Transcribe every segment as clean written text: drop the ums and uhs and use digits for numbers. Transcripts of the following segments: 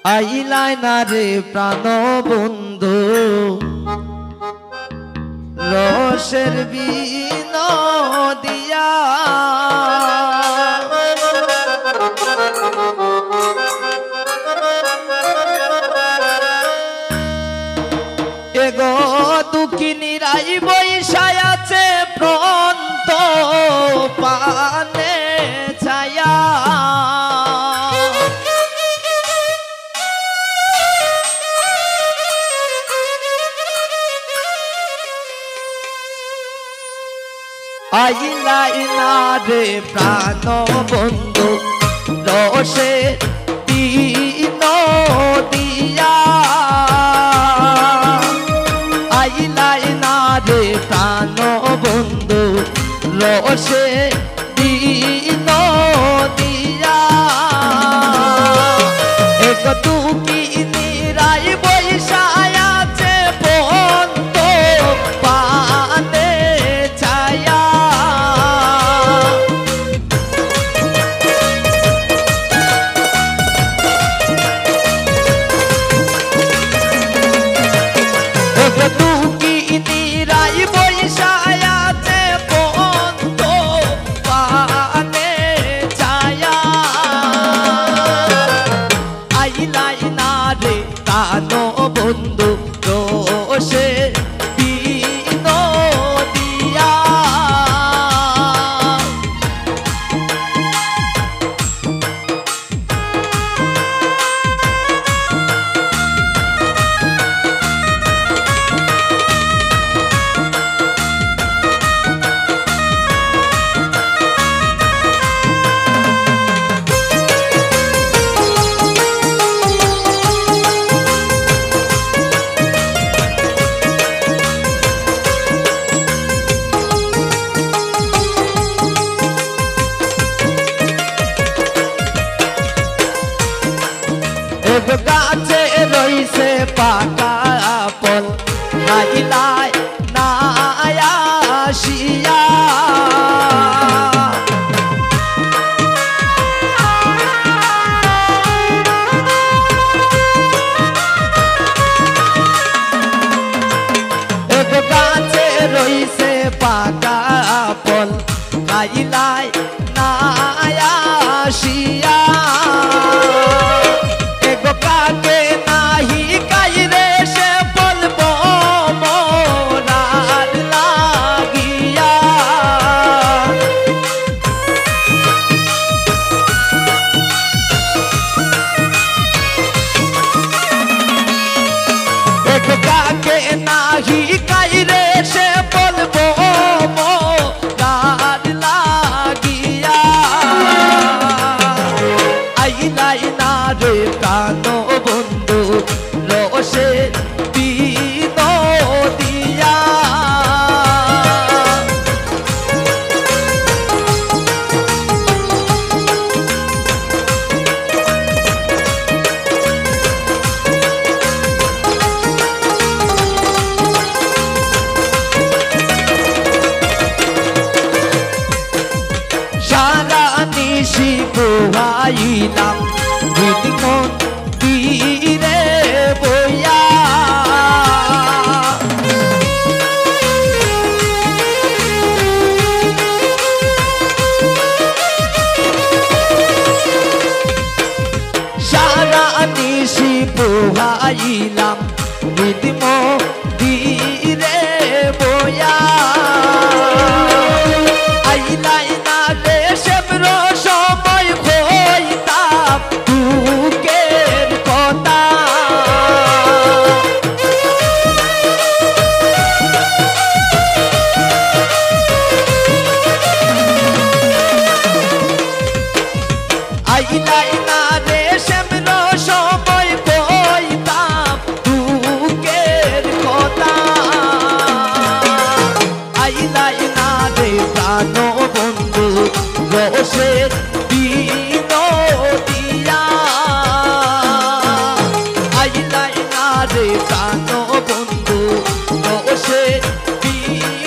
আইলাই না রে প্রাণ বন্ধু রসের বিনোদিয়া এগো দুঃখিনী রাই বৈশায় আছে প্রন্ত পানে ছায়া আইলাই না রে প্রাণ বন্ধু রসে বিনোদিয়া আইলাই না রে প্রাণ বন্ধু রসে বিনোদিয়া এক দুঃখী নিরাই বৈশায় আছে বন্ধ পানে ছায়া দুঃখী নিরাই বৈশায় আছে বন্ধ পানে ছায়া আইলাই না রে প্রাণ বন্ধু রসে বিনোদিয়া গাছে রইছে পাকা ফল আইলাই না আসিয়া গাছে রইছে পাকা ফল আইলাই না আসিয়া কাকে নাহি কাইরে সে বলবো মোরার লাগিয়া কাকে নাহি কাইরে সে বলবো মোরার লাগিয়া আইলাই না রে প্রাণ বন্ধু রসে বিনোদিয়া সারা নিশি পোহাইলাম মন্দিরে বইয়া সারা নিশি পোহাইলাম মন্দিরে বইয়া আইলাই না রে সেব্র সময় হইতাম দুঃখের কথা আইলাই না রে সেব্র সময় হইতাম দুঃখের কথা আইলাই না রে প্রাণ বন্ধু রসে বিনোদিয়া আইলাই না রে প্রাণ বন্ধু রসে বিনোদিয়া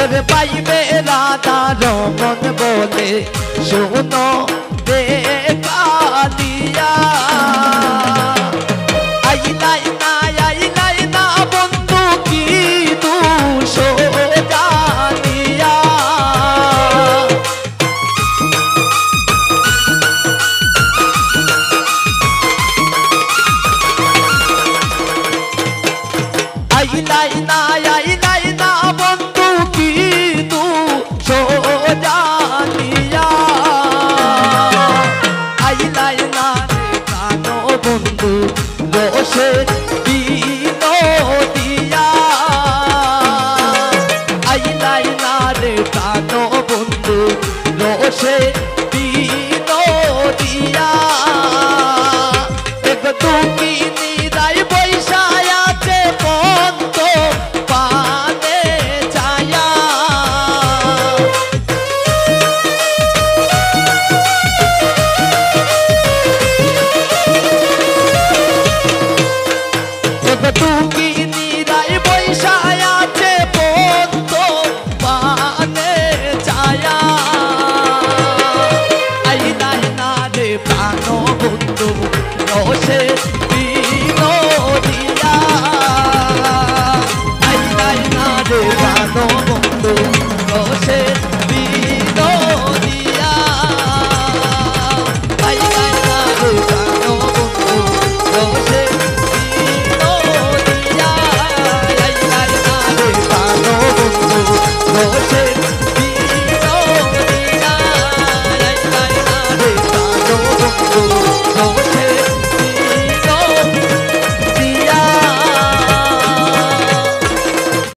তোরে পাইবে রাধা রমন বলে শোনো রে কালিয়া আইলাই না বন্ধু কি দোষ জানিয়া আইলাই না বন্ধু কি দোষ জানিয়া আইলাই না রে প্রাণ বন্ধু রোষে দিয়া আইলাই না রে প্রাণ বন্ধু রোষে